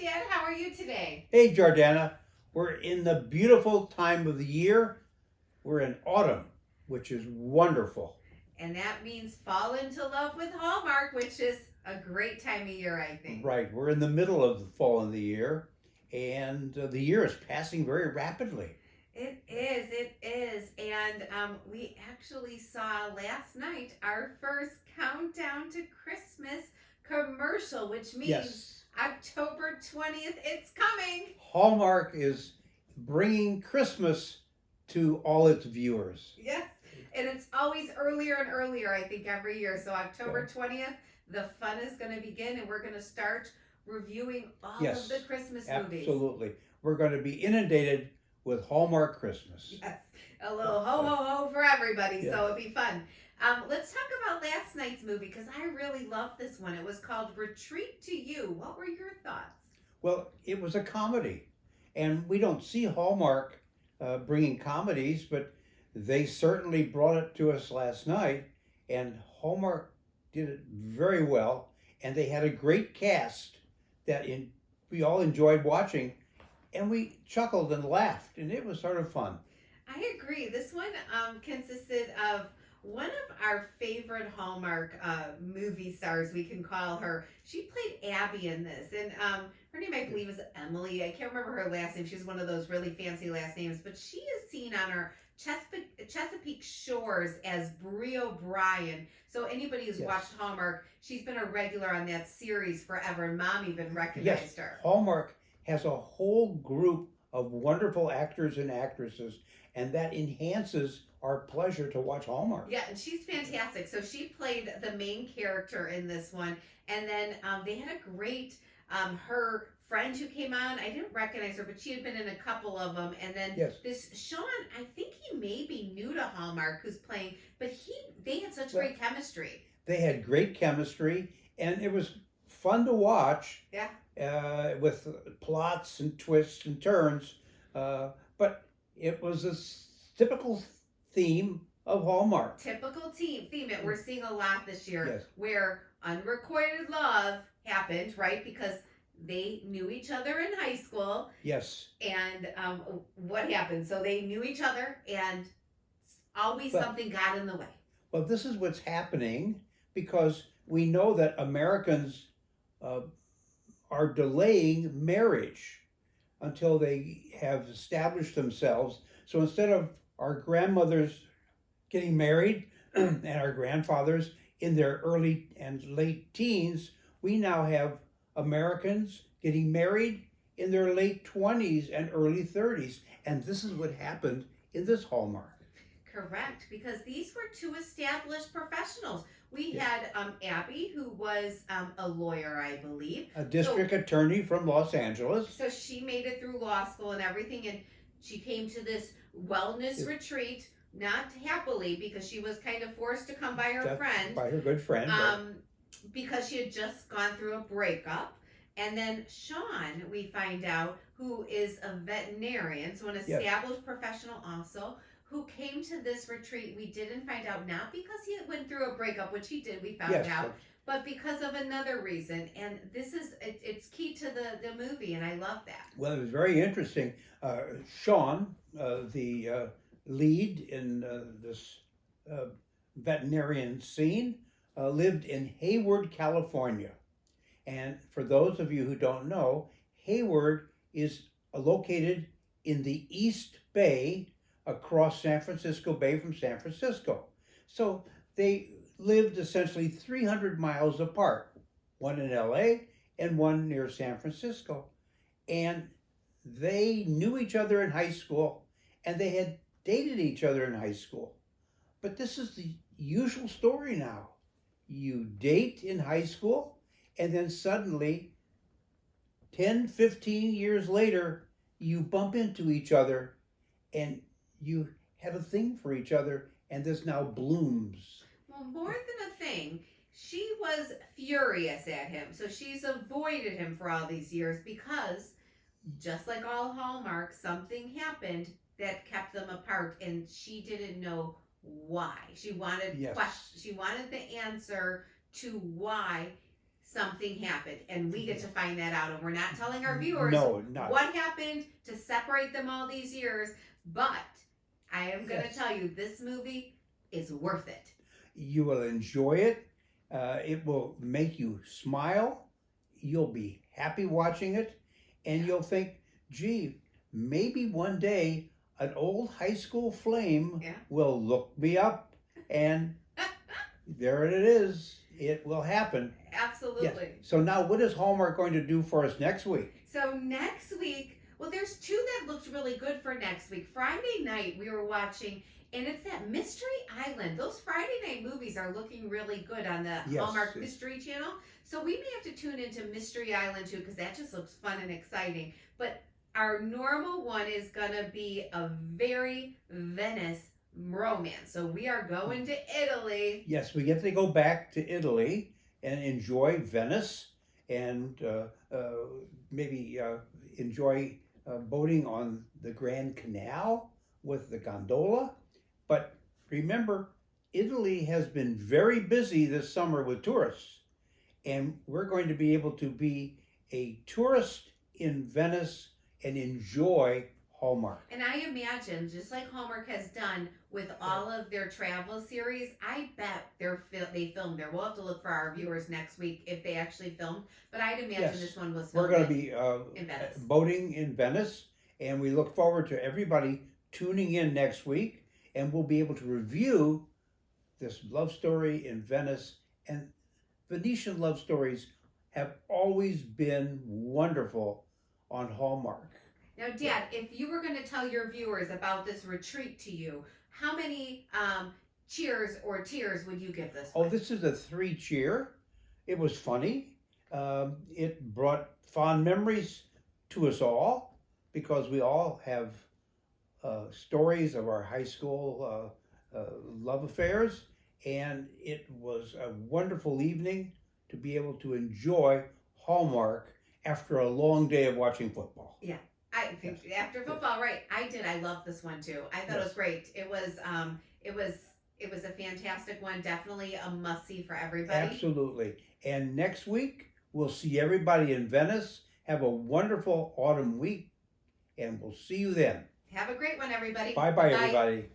Dad. How are you today? Hey, Jordana. We're in the beautiful time of the year. We're in autumn, which is wonderful. And that means fall into love with Hallmark, which is a great time of year, I think. Right. We're in the middle of the fall of the year, and the year is passing very rapidly. It is. And we actually saw last night our first countdown to Christmas commercial, which means Yes. October 20th, it's coming. Hallmark is bringing Christmas to all its viewers. Yes. And it's always earlier and earlier, I think, every year. So October 20th, the fun is going to begin, and we're going to start reviewing all of the Christmas movies. Absolutely. We're going to be inundated with Hallmark Christmas. Yes. A little ho, ho, ho for everybody, Yeah. so it'll be fun. Let's talk about last night's movie, because I really loved this one. It was called Retreat to You. What were your thoughts? Well, it was a comedy, and we don't see Hallmark bringing comedies, but they certainly brought it to us last night, and Hallmark did it very well, and they had a great cast that we all enjoyed watching, and we chuckled and laughed, and it was sort of fun. I agree. This one consisted of one of our favorite Hallmark movie stars, we can call her. She played Abby in this, and her name, I believe, is Emily. I can't remember her last name. She's one of those really fancy last names, but she is seen on our Chesapeake Shores as Brie O'Brien. So anybody who's watched Hallmark, she's been a regular on that series forever, and Mom even recognized her. Hallmark has a whole group of wonderful actors and actresses, and that enhances our pleasure to watch Hallmark. Yeah, and she's fantastic. So she played the main character in this one, and then they had a great her friend who came on. I didn't recognize her, but she had been in a couple of them. And then this Sean, I think he may be new to Hallmark, who's playing, but they had such great chemistry. They had great chemistry, and it was fun to watch. Yeah. With plots and twists and turns, but it was a typical theme of Hallmark. Typical theme. We're seeing a lot this year where unrequited love happened, right? Because they knew each other in high school. Yes. And what happened? So they knew each other, and always something got in the way. Well, this is what's happening because we know that Americans are delaying marriage until they have established themselves. So instead of our grandmothers getting married and our grandfathers in their early and late teens, we now have Americans getting married in their late 20s and early 30s. And this is what happened in this Hallmark. Correct, because these were two established professionals. We had Abby, who was a lawyer, I believe. A district attorney from Los Angeles. So she made it through law school and everything, and she came to this wellness retreat, not happily, because she was kind of forced to come by her friend. By her good friend. Because she had just gone through a breakup. And then Sean, we find out, who is a veterinarian, so an established professional also, who came to this retreat. We didn't find out, not because he went through a breakup, which he did, we found out, but because of another reason. And this is, it's key to the movie, and I love that. Well, it was very interesting. Sean, the lead in this veterinarian scene, lived in Hayward, California. And for those of you who don't know, Hayward is located in the East Bay, across San Francisco Bay from San Francisco. So they lived essentially 300 miles apart, one in LA and one near San Francisco. And they knew each other in high school, and they had dated each other in high school. But this is the usual story now. You date in high school, and then suddenly, 10, 15 years later, you bump into each other, and you have a thing for each other, and this now blooms. Well, more than a thing, she was furious at him. So she's avoided him for all these years because, just like all Hallmark, something happened that kept them apart, and she didn't know why. She wanted she wanted the answer to why something happened, and we get to find that out, and we're not telling our viewers No, not. what happened to separate them all these years, but I am going to tell you, this movie is worth it. You will enjoy it. It will make you smile. You'll be happy watching it, and you'll think, gee, maybe one day an old high school flame will look me up, and there it is. It will happen. Absolutely. Yes. So now what is Hallmark going to do for us next week? So next week, well, there's two that looked really good for next week. Friday night, we were watching, and it's that Mystery Island. Those Friday night movies are looking really good on the Hallmark Mystery Channel. So we may have to tune into Mystery Island too, because that just looks fun and exciting. But our normal one is going to be a very Venice romance. So we are going to Italy. Yes, we get to go back to Italy and enjoy Venice, and maybe enjoy boating on the Grand Canal with the gondola. But remember, Italy has been very busy this summer with tourists, and we're going to be able to be a tourist in Venice and enjoy Hallmark. And I imagine, just like Hallmark has done with all of their travel series, I bet they filmed there. We'll have to look for our viewers next week if they actually filmed. But I'd imagine this one was filmed. We're going to be in Venice. boating in Venice, and we look forward to everybody tuning in next week, and we'll be able to review this love story in Venice. And Venetian love stories have always been wonderful on Hallmark. Now, Dad, if you were going to tell your viewers about this retreat to you, how many cheers or tears would you give this one? Oh, this is a 3 cheer. It was funny. It brought fond memories to us all, because we all have stories of our high school love affairs, and it was a wonderful evening to be able to enjoy Hallmark after a long day of watching football. Yeah. After football, right? I love this one too. I thought it was great. It was a fantastic one. Definitely a must see for everybody. Absolutely. And next week we'll see everybody in Venice. Have a wonderful autumn week, and we'll see you then. Have a great one, everybody. Bye bye, everybody.